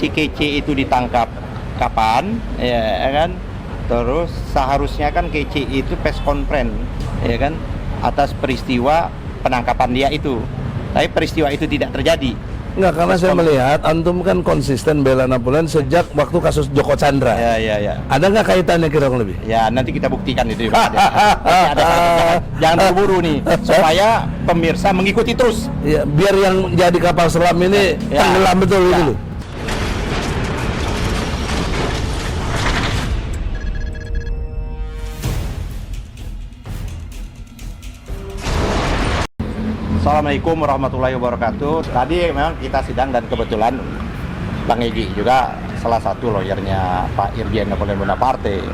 si Kece itu ditangkap kapan, ya kan? Terus seharusnya kan Kece itu press conference, ya kan, atas peristiwa penangkapan dia itu. Tapi peristiwa itu tidak terjadi. Enggak, karena saya melihat antum kan konsisten bela Napoleon sejak waktu kasus Joko Chandra. Ya. Ada nggak kaitannya kurang lebih? Ya, nanti kita buktikan itu. Ada jangan terburu nih, supaya pemirsa mengikuti terus. Ya, biar yang jadi kapal selam ini Ya. tenggelam betul Ya. itu loh. Assalamualaikum warahmatullahi wabarakatuh. Tadi memang kita sidang dan kebetulan Bang Egy juga salah satu lawyernya Pak Irjen Napoleon Bonaparte.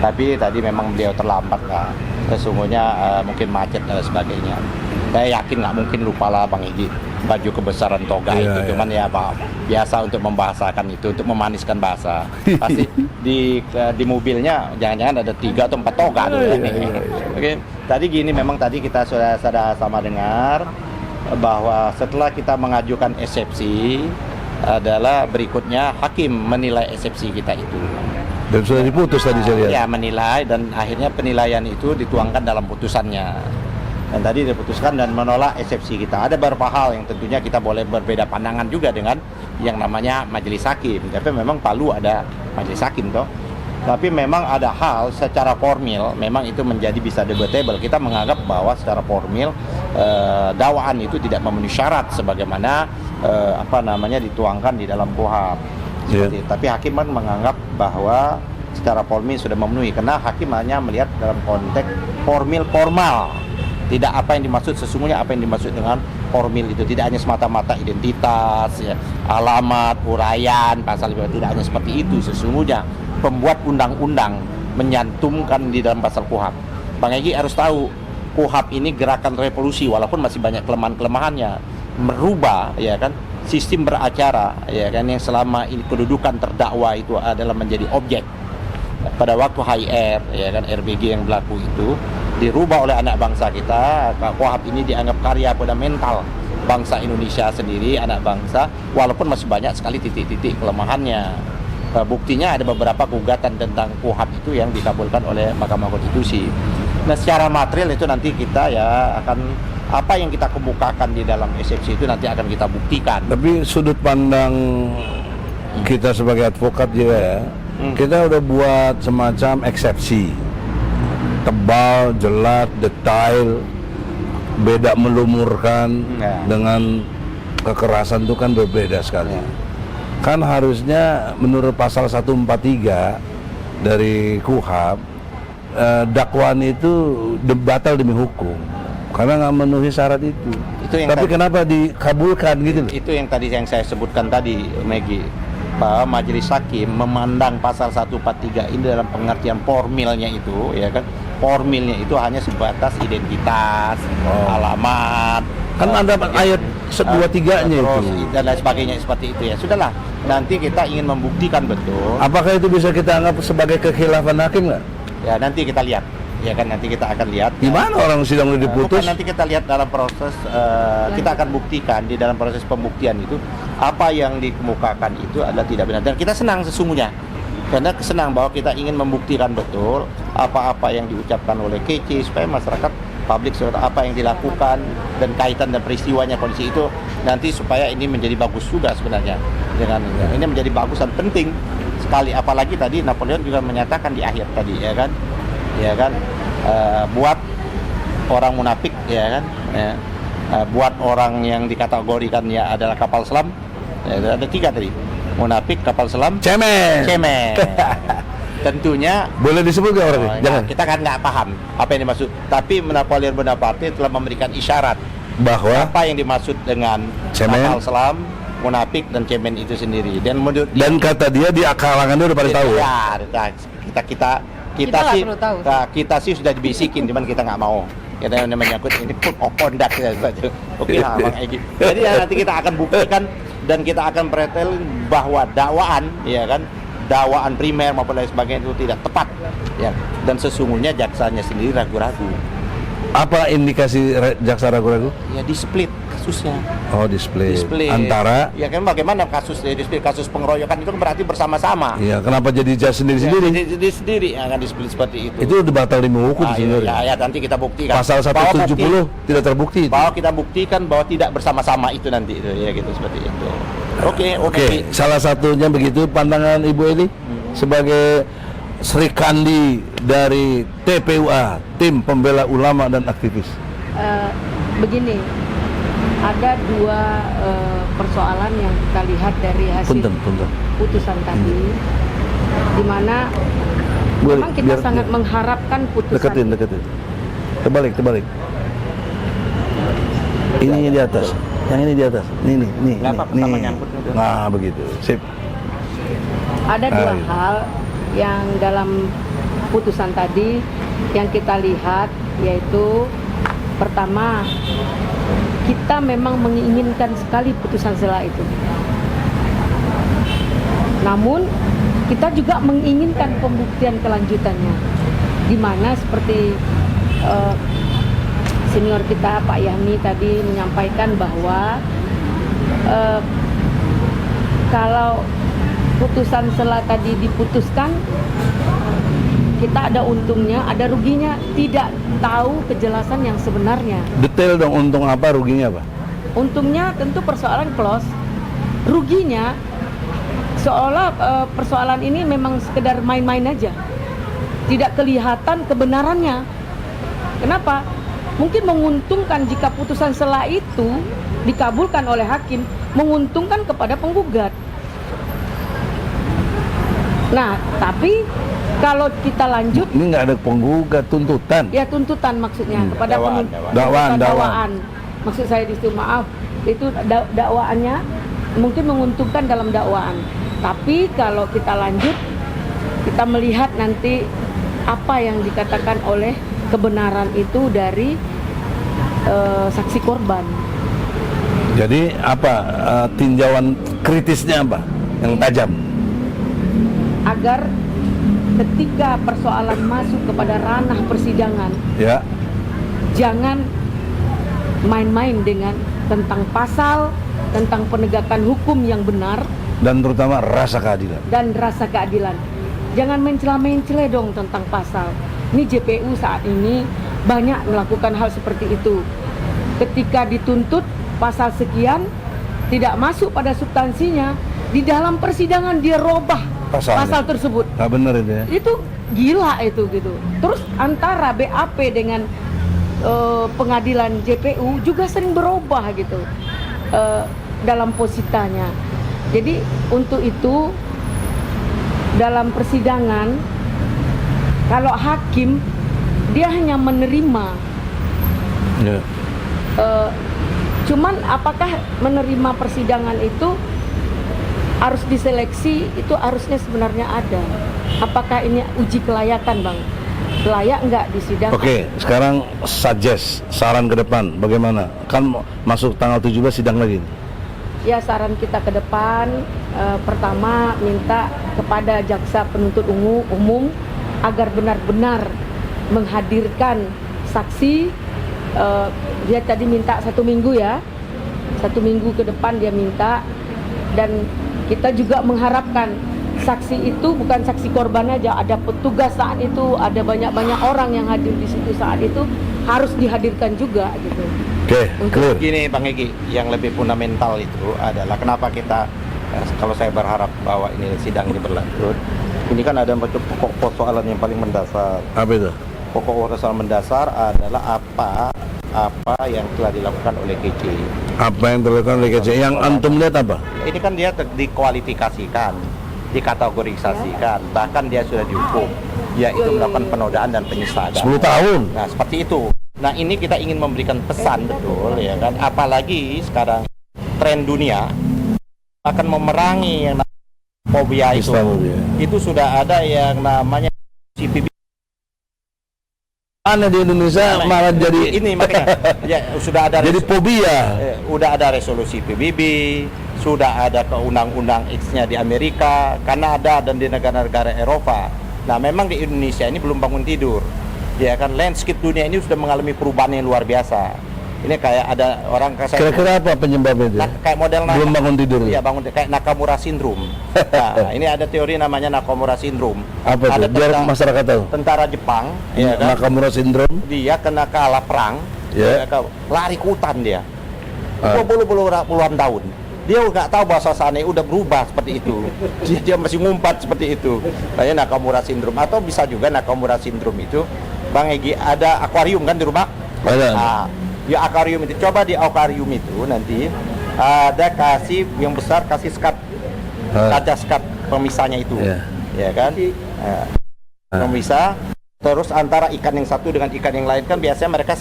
Tapi tadi memang beliau terlambat lah. Sesungguhnya mungkin macet dan sebagainya. Saya yakin nggak mungkin lupa lah Bang Egy baju kebesaran toga itu. Cuman ya Pak, biasa untuk membahasakan itu, untuk memaniskan bahasa. Pasti di mobilnya jangan-jangan ada 3 atau 4 toga tuh. Oke. Tadi gini, memang tadi kita sudah sama dengar bahwa setelah kita mengajukan eksepsi adalah berikutnya hakim menilai eksepsi kita itu. Dan sudah diputus tadi saya lihat. Ya, menilai dan akhirnya penilaian itu dituangkan dalam putusannya. Dan tadi diputuskan dan menolak eksepsi kita. Ada beberapa hal yang tentunya kita boleh berbeda pandangan juga dengan yang namanya majelis hakim. Tapi memang Palu ada majelis hakim toh. Tapi memang ada hal secara formil, memang itu menjadi bisa debatable. Kita menganggap bahwa secara formil dakwaan itu tidak memenuhi syarat sebagaimana dituangkan di dalam KUHP. Tapi hakim kan menganggap bahwa secara formil sudah memenuhi, karena hakim hanya melihat dalam konteks formil formal. Tidak apa yang dimaksud sesungguhnya, apa yang dimaksud dengan formil itu tidak hanya semata-mata identitas, ya, alamat, uraian, pasal tidak hanya seperti itu sesungguhnya. Pembuat undang-undang menyantumkan di dalam pasal KUHP. Bang Egy harus tahu, KUHP ini gerakan revolusi walaupun masih banyak kelemahan-kelemahannya. Merubah ya kan sistem beracara ya kan yang selama ini kedudukan terdakwa itu adalah menjadi objek. Pada waktu HR ya kan RBG yang berlaku itu dirubah oleh anak bangsa kita. KUHP ini dianggap karya fundamental bangsa Indonesia sendiri, anak bangsa, walaupun masih banyak sekali titik-titik kelemahannya. Buktinya ada beberapa gugatan tentang KUHP itu yang dikabulkan oleh Mahkamah Konstitusi. Nah, secara material itu nanti kita ya akan apa yang kita kemukakan di dalam eksepsi itu nanti akan kita buktikan. Tapi sudut pandang kita sebagai advokat juga ya, kita udah buat semacam eksepsi. Tebal, jelas, detail, beda melumurkan dengan kekerasan itu kan berbeda sekali. Kan harusnya menurut pasal 143 dari KUHP dakwaan itu batal demi hukum karena nggak memenuhi syarat itu. Tapi kenapa dikabulkan gitu? Itu yang tadi yang saya sebutkan tadi, Megi, bahwa majelis hakim memandang pasal 143 ini dalam pengertian formilnya itu, ya kan? Formilnya itu hanya sebatas identitas, alamat. Kan ada ayat 2-3-nya itu dan lain sebagainya seperti itu ya. Sudahlah, nanti kita ingin membuktikan betul. Apakah itu bisa kita anggap sebagai kekhilafan hakim nggak? Ya nanti kita lihat. Ya kan nanti kita akan lihat. Gimana orang sidang udah diputus? Nanti kita lihat dalam proses, kita akan buktikan di dalam proses pembuktian itu apa yang dikemukakan itu adalah tidak benar. Dan kita senang sesungguhnya. Karena senang bahwa kita ingin membuktikan betul apa-apa yang diucapkan oleh Kece supaya masyarakat publik apa yang dilakukan dan kaitan dan peristiwanya kondisi itu nanti supaya ini menjadi bagus juga sebenarnya dengan ini menjadi bagus dan penting sekali, apalagi tadi Napoleon juga menyatakan di akhir tadi ya kan buat orang munafik ya kan buat orang yang dikategorikan ya adalah kapal selam ya, ada 3 tadi, munafik, kapal selam, cemen. Tentunya boleh disebut gak orangnya? Jangan. Kita kan nggak paham apa yang dimaksud. Tapi Napoleon Bonaparte telah memberikan isyarat bahwa apa yang dimaksud dengan cemen, kapal selam, munafik dan cemen itu sendiri. Dan menurut kata dia di kalangan dia udah pada tahu. Ya, kita sih sudah dibisikin, cuman kita nggak mau. Kita yang menyangkut ini pun okondak ya. Oke lah Bang Egy. Jadi nanti kita akan buktikan dan kita akan pretel bahwa dakwaan ya kan, dakwaan primer maupun lain sebagainya itu tidak tepat ya, dan sesungguhnya jaksanya sendiri ragu-ragu Apa indikasi jaksa ragu-ragu? Ya di split kasusnya. Oh, display. Antara ya kan bagaimana kasus di split, kasus pengeroyokan itu kan berarti bersama-sama. Iya, kenapa jadi sendiri-sendiri? Ya, sendiri ya kan di split seperti itu. Itu udah batal dihukum sebenarnya. Ya, nanti kita buktikan. Pasal 170 tidak terbukti itu. Bahwa kita buktikan bahwa tidak bersama-sama itu nanti itu ya gitu seperti itu. Oke. Salah satunya begitu pandangan Ibu Eli sebagai Sri Kandi dari TPUA, Tim Pembela Ulama dan Aktivis. Begini, ada dua persoalan yang kita lihat dari hasil putusan tadi, di mana memang kita sangat mengharapkan putusan. Deketin. Terbalik. Ini di atas, yang ini di atas. Nih. Nah, begitu. Sip. Ada dua hal yang dalam putusan tadi yang kita lihat, yaitu pertama, kita memang menginginkan sekali putusan sela itu. Namun kita juga menginginkan pembuktian kelanjutannya, di mana seperti senior kita Pak Yahmi tadi menyampaikan bahwa kalau putusan sela tadi diputuskan, kita ada untungnya, ada ruginya, tidak tahu kejelasan yang sebenarnya. Detail dong, untung apa, ruginya apa? Untungnya tentu persoalan close, ruginya seolah persoalan ini memang sekedar main-main aja, tidak kelihatan kebenarannya. Kenapa? Mungkin menguntungkan jika putusan sela itu dikabulkan oleh hakim, menguntungkan kepada penggugat. Nah, tapi kalau kita lanjut, ini nggak ada penggugat, tuntutan. Ya, tuntutan maksudnya kepada dakwaan. Maksud saya di situ, maaf, itu dakwaannya mungkin menguntungkan dalam dakwaan. Tapi kalau kita lanjut, kita melihat nanti apa yang dikatakan oleh kebenaran itu dari saksi korban. Jadi apa tinjauan kritisnya apa yang tajam? Agar ketika persoalan masuk kepada ranah persidangan, ya, jangan main-main dengan tentang pasal, tentang penegakan hukum yang benar, dan terutama rasa keadilan. Jangan mencela-mencela dong tentang pasal. Ini JPU saat ini banyak melakukan hal seperti itu. Ketika dituntut pasal sekian tidak masuk pada substansinya, di dalam persidangan dia robah pasal tersebut. Nggak benar itu ya? Itu gila itu gitu. Terus antara BAP dengan pengadilan JPU juga sering berubah gitu dalam positanya. Jadi untuk itu dalam persidangan, kalau hakim dia hanya menerima, cuman apakah menerima persidangan itu harus diseleksi, itu harusnya sebenarnya ada. Apakah ini uji kelayakan, Bang? Layak nggak disidang? Oke, sekarang saran ke depan bagaimana? Kan masuk tanggal 17 sidang lagi. Ya, saran kita ke depan, pertama minta kepada jaksa penuntut umum agar benar-benar menghadirkan saksi. Dia tadi minta 1 minggu ya, 1 minggu ke depan dia minta. Dan kita juga mengharapkan saksi itu bukan saksi korban aja, ada petugas saat itu, ada banyak-banyak orang yang hadir di situ saat itu, harus dihadirkan juga gitu. Oke, clear. Gini Bang Egy, yang lebih fundamental itu adalah kenapa kita, kalau saya berharap bahwa ini sidang ini berlanjut, ini kan ada pokok persoalan yang paling mendasar. Apa itu? Pokok persoalan mendasar adalah apa yang telah dilakukan oleh KC. Apa yang dilakukan oleh KC? Yang antum lihat apa? Ini kan dia dikualifikasikan, dikategorisasikan, bahkan dia sudah dihukum, yaitu melakukan penodaan dan penistaan. 10 tahun. Nah, seperti itu. Nah, ini kita ingin memberikan pesan betul, ya kan? Apalagi sekarang tren dunia akan memerangi yang namanya fobia itu. Itu sudah ada yang namanya CPB. Mana di Indonesia malah jadi ini makanya ya sudah ada jadi fobia. Udah ada resolusi PBB, sudah ada ke undang-undang X-nya di Amerika, Kanada dan di negara-negara Eropa. Nah, memang di Indonesia ini belum bangun tidur. Ya kan, landscape dunia ini sudah mengalami perubahan yang luar biasa. Ini kayak ada orang Kira-kira apa penyebabnya itu? kayak model Belum bangun tidur. Iya, bangun kayak Nakamura syndrome. Nah, ini ada teori namanya Nakamura syndrome. Apa Ada itu? Biar masyarakat tahu. Tentara Jepang, ya kan? Nakamura syndrome. Dia kena kalah perang, Ya. lari ke hutan dia. Ah. Puluhan tahun. Dia nggak tahu bahasa sana udah berubah seperti itu. Dia masih ngumpat seperti itu. Kayak Nakamura syndrome, atau bisa juga Nakamura syndrome itu, Bang Egi, ada akuarium kan di rumah? Ada. Nah, di akuarium itu, coba di akuarium itu nanti ada kasih yang besar, kasih skat, kaca skat pemisahnya itu, ya kan? Pemisah. Terus antara ikan yang satu dengan ikan yang lain kan biasanya mereka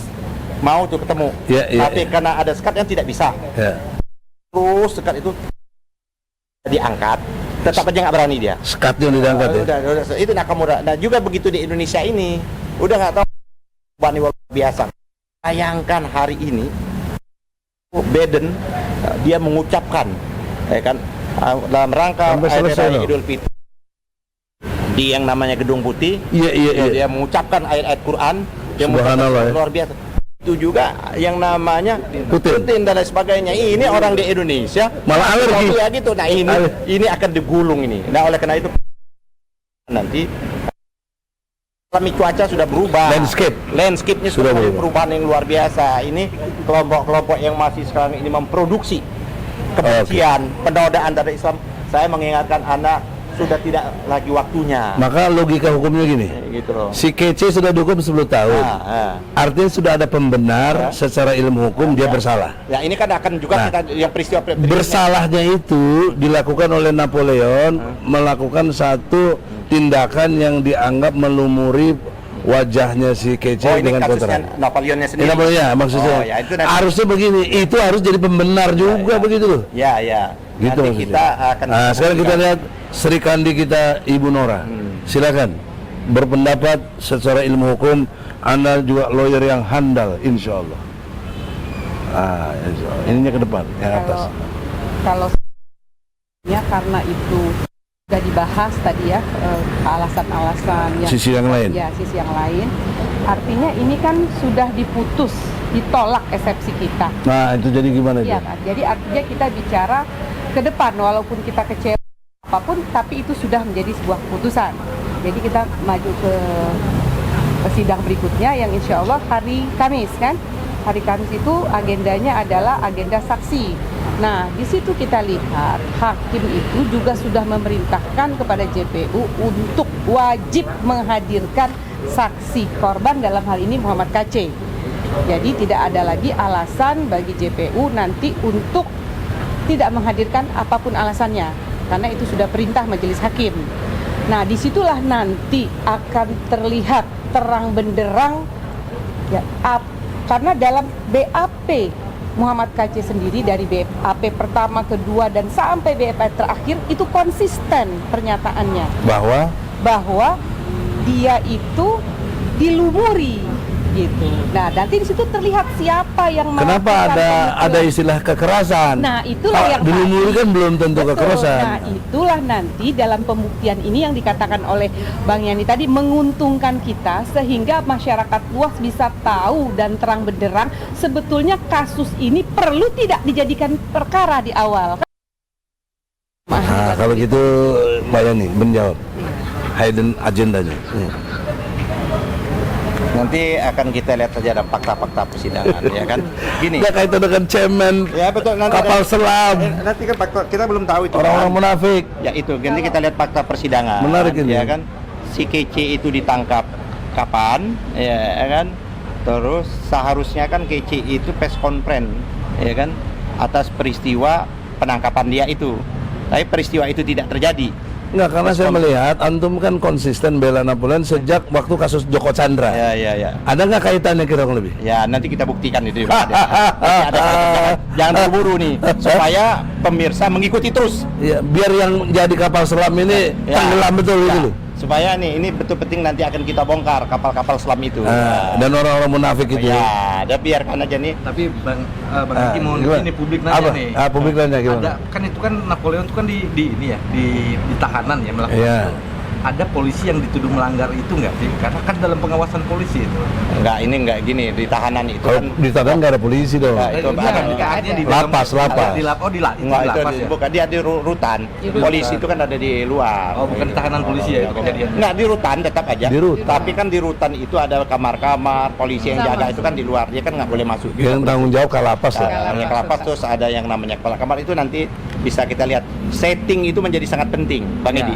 mau tuh ketemu, tapi karena ada skat yang tidak bisa. Terus sekat itu diangkat, tetap aja nggak berani dia. Sekatnya diangkat ya? Udah, itu Nakamura. Nah juga begitu di Indonesia ini, udah nggak tahu bani biasa. Bayangkan hari ini Biden dia mengucapkan, ya kan, dalam rangka Hari Raya Idul Fitri di yang namanya Gedung Putih, dia mengucapkan ayat-ayat Quran yang luar biasa. Itu juga yang namanya Putin dan lain sebagainya. Ini orang di Indonesia malah alergi ya gitu. Nah ini akan digulung ini. Nah oleh karena itu nanti cuaca sudah berubah. Landscape-nya sudah perubahan yang luar biasa. Ini kelompok-kelompok yang masih sekarang ini memproduksi kebencian, penodaan dari Islam. Saya mengingatkan Anda, sudah tidak lagi waktunya. Maka logika hukumnya gini, gitu loh. Si Kece sudah dihukum 10 tahun. Artinya sudah ada pembenar secara ilmu hukum dia bersalah. Ya ini kan akan juga kita yang peristiwa bersalahnya itu dilakukan oleh Napoleon, melakukan satu tindakan yang dianggap melumuri wajahnya si Kece dengan kotoran. Napoleonnya sendiri. Napoleon, maksudnya. Harusnya begini, itu harus jadi pembenar juga begitu loh. Ya. Gitu nanti kita akan. Nah, sekarang kita lihat Sri Kandi kita Ibu Nora. Silakan berpendapat secara ilmu hukum. Anda juga lawyer yang handal, insya Allah. Insya Allah. Ininya ke depan, yang atas. Kalau ya karena itu sudah dibahas tadi ya, alasan-alasan yang sisi yang lain. Ya, sisi yang lain. Artinya ini kan sudah diputus, ditolak eksepsi kita. Nah, itu jadi gimana itu? Iya kan. Jadi artinya kita bicara ke depan, walaupun kita kecewa apapun, tapi itu sudah menjadi sebuah keputusan. Jadi kita maju ke sidang berikutnya yang insya Allah hari Kamis kan. Hari Kamis itu agendanya adalah agenda saksi. Nah, di situ kita lihat hakim itu juga sudah memerintahkan kepada JPU untuk wajib menghadirkan saksi korban, dalam hal ini Muhammad KC. Jadi tidak ada lagi alasan bagi JPU nanti untuk tidak menghadirkan apapun alasannya, karena itu sudah perintah majelis hakim. Nah, disitulah nanti akan terlihat terang benderang ya, karena dalam BAP Muhammad KC sendiri dari BAP pertama, kedua, dan sampai BAP terakhir itu konsisten pernyataannya bahwa dia itu dilumuri gitu. Nah, nanti di situ terlihat siapa yang kenapa ada istilah kekerasan. Nah, itulah yang dilumuri kan belum tentu kekerasan. Nah, itulah nanti dalam pembuktian ini yang dikatakan oleh Bang Yani tadi menguntungkan kita, sehingga masyarakat luas bisa tahu dan terang benderang sebetulnya kasus ini perlu tidak dijadikan perkara di awal. Nah, kalau gitu Mbak Yani menjawab hidden agendanya. Nanti akan kita lihat saja ada fakta-fakta persidangan, ya kan? Gini. Nggak kaitan dengan cemen, ya betul. Nanti kapal selam. Nanti kan fakta, kita belum tahu itu. Orang-orang munafik. Ya itu. Nanti kita lihat fakta persidangan. Menarik ini. Ya kan? Si Kece itu ditangkap kapan? Ya kan? Terus seharusnya kan Kece itu press conference, ya kan? Atas peristiwa penangkapan dia itu. Tapi peristiwa itu tidak terjadi. Enggak, karena saya melihat antum kan konsisten bela Napoleon sejak waktu kasus Joko Chandra. Ya. Ada nggak kaitannya kira-kira lebih? Ya, nanti kita buktikan itu. Jangan terburu nih, supaya pemirsa mengikuti terus. Ya, biar yang jadi kapal selam ini tenggelam betul itu loh. Supaya ini betul penting nanti akan kita bongkar kapal-kapal selam itu. Dan orang-orang munafik itu. Ya, ada biarkan aja nih. Tapi Bang Haji mau ini publik nanya nih. Publik nanya gimana? Ada kan itu kan Napoleon itu kan di ini ya, di tahanan ya melakukan. Iya. ada polisi yang dituduh melanggar itu nggak sih? Karena kan dalam pengawasan polisi itu. Enggak gini, di tahanan itu Kalau kan di Tadan nggak ada polisi dong. Nah, itu artinya di dalam- Lapas. Oh, di enggak, itu lapas ya? bukan, dia di rutan. Di rutan. Polisi itu kan ada di luar. Oh, bukan tahanan polisi ya itu kejadian. Enggak, di rutan tetap aja. Di rutan. Tapi kan di rutan itu ada kamar-kamar, polisi yang Sama. jaga itu kan di luar. Dia kan nggak boleh masuk. Yang tanggung jawab Kalapas ya. Yang kelapas terus ada yang namanya kepala kamar, itu nanti bisa kita lihat. Setting itu menjadi sangat penting, Bang Ya. Edi.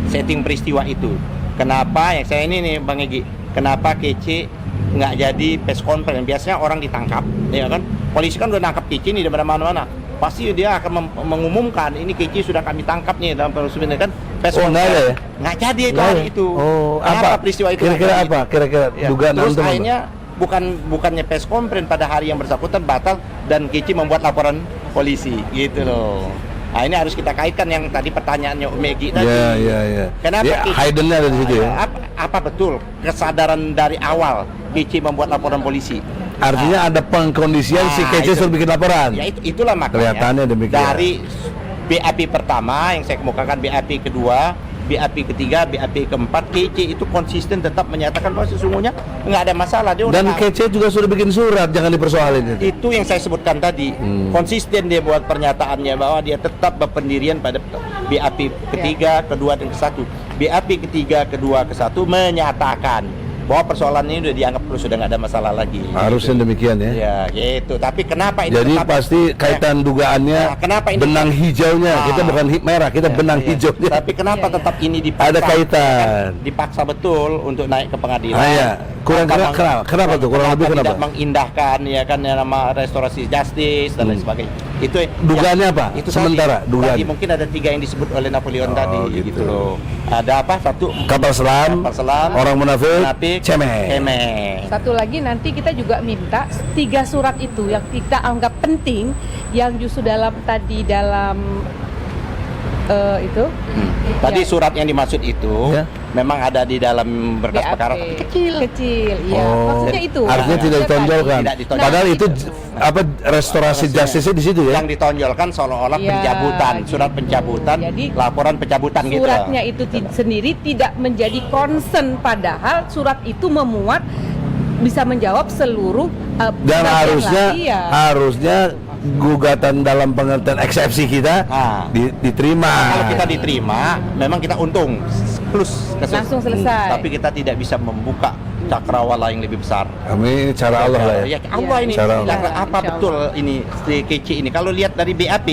Setting peristiwa itu. Kenapa yang saya ini nih Bang Egi? Kenapa Kece nggak jadi press conference? Biasanya orang ditangkap, ya kan? Polisi kan udah nangkap Kece nih di mana-mana. Pasti dia akan mengumumkan ini Kece sudah kami tangkap nih dalam proses ini kan. Press Oh, nggak ada ya? Nggak jadi itu Nggak hari ada? itu. Oh, Kenapa apa? peristiwa itu? Kira-kira nggak jadi? apa? Kira-kira Ya. dugaan Terus antum apa? akhirnya bukannya press conference pada hari yang bersangkutan batal dan Kece membuat laporan polisi gitu loh. Nah, ini harus kita kaitkan yang tadi pertanyaannya Megi tadi. Iya. Kenapa Ya, Kece- hidden-nya ada di situ ya. Apa betul kesadaran dari awal Kece membuat laporan polisi? Artinya ada pengkondisian si Nah, Kece itu. suruh bikin laporan. Ya itulah makanya. Kelihatannya demikian. Dari BAP pertama yang saya kemukakan, BAP kedua, BAP ketiga, BAP keempat, Kece itu konsisten tetap menyatakan bahwa sesungguhnya nggak ada masalah. Dia Dan udah Kece juga sudah bikin surat, jangan dipersoalin itu. itu yang saya sebutkan tadi. Konsisten dia buat pernyataannya bahwa dia tetap berpendirian pada BAP ketiga, kedua, dan ke-1. BAP ketiga, kedua, ke-1 menyatakan bahwa persoalan ini sudah dianggap sudah nggak ada masalah lagi. Harusnya demikian ya. Ya, gitu. Tapi kenapa ini Jadi tetap- pasti kaitan dugaannya Nah, kenapa ini benang tetap- hijaunya, Nah. kita bukan merah, kita benang Iya. hijaunya. Tapi kenapa Iya, iya. tetap ini dipaksa? Ada kaitan. Kan dipaksa betul untuk naik ke pengadilan. Ah, iya. Kenapa tuh? Kurang lebih kenapa? Tidak mengindahkan ya kan yang nama restorasi justice dan lain sebagainya. Itu Dugaannya apa? Itu Sementara, tadi dugaan. mungkin ada 3 yang disebut oleh Napoleon Oh, tadi gitu. gitu loh. Ada apa? Satu Kapal selam, kapal selam, orang munafik, munafik, cemen. Satu lagi nanti kita juga minta 3 surat itu yang kita anggap penting, yang justru dalam itu Tadi Ya. surat yang dimaksud itu Ya. memang ada di dalam berkas BAP. perkara kecil, ya. Oh, Maksudnya itu. artinya tidak Maksudnya ditonjolkan. Tidak ditonjolkan. Padahal itu apa restorasi Harusnya. justice di situ ya. yang ditonjolkan seolah-olah Ya, pencabutan, gitu. surat pencabutan, Jadi, laporan pencabutan gitu. suratnya itu sendiri tidak menjadi concern, padahal surat itu memuat bisa menjawab seluruh Dan bagian harusnya lagi, ya. harusnya gugatan dalam pengertian eksepsi kita Ah. diterima. Kalau kita diterima, memang kita untung plus Langsung selesai. Tapi kita tidak bisa membuka cakrawala yang lebih besar. Kami cara Allah lah ya. Ya, Allah ini. Cara Allah. Apa Insya betul ini si Kece ini? Kalau lihat dari BAP,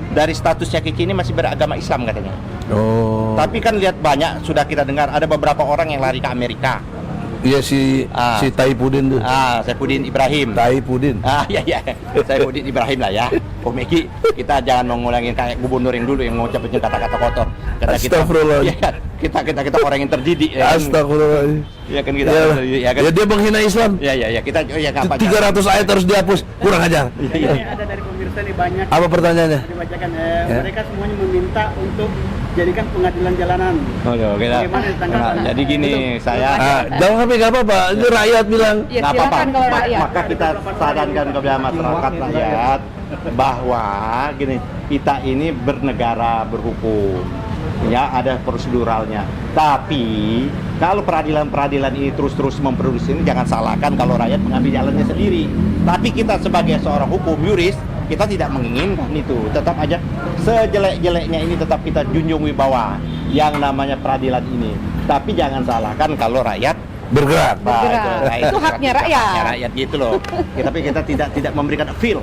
dari statusnya Kece ini masih beragama Islam katanya. Oh. Tapi kan lihat banyak sudah kita dengar ada beberapa orang yang lari ke Amerika. Iya si Ah. Taipudin tuh. Saifuddin Ibrahim. Taipudin. Iya. Saifuddin Ibrahim lah ya. Megi, kita jangan mengulangin kayak gubernur yang dulu yang mengucapkan kata-kata kotor. Karena Astagfirullah. Iya kan? Kita orang yang terdidik. Ya kan? Astagfirullahaladzim. Iya kan kita. Ya, Ya kan? ya dia menghina Islam. Ya kita ya apa? 300 ayat harus dihapus. Kurang ajar. Iya. Ini ada dari pemirsa nih banyak Apa pertanyaannya? dibacakan. Ya. Mereka semuanya meminta untuk jadikan pengadilan jalanan. Bagaimana ditanggapan? Nah, jadi gini, saya Jangan tapi nggak apa-apa. Itu rakyat bilang. Ya, nggak silakan kalau Ma- rakyat. Maka kita sarankan kepada masyarakat rakyat bahwa gini, kita ini bernegara berhukum. Ya, ada proseduralnya. Tapi kalau peradilan-peradilan ini terus-terus memproduksi ini, jangan salahkan kalau rakyat mengambil jalannya sendiri. Tapi kita sebagai seorang hukum yuris, kita tidak menginginkan itu. Tetap aja sejelek-jeleknya ini tetap kita junjung wibawa yang namanya peradilan ini. Tapi jangan salahkan kalau rakyat Bergerak. Bergerak. Itu haknya rakyat. Haknya rakyat gitu loh. Tapi kita tidak memberikan feel.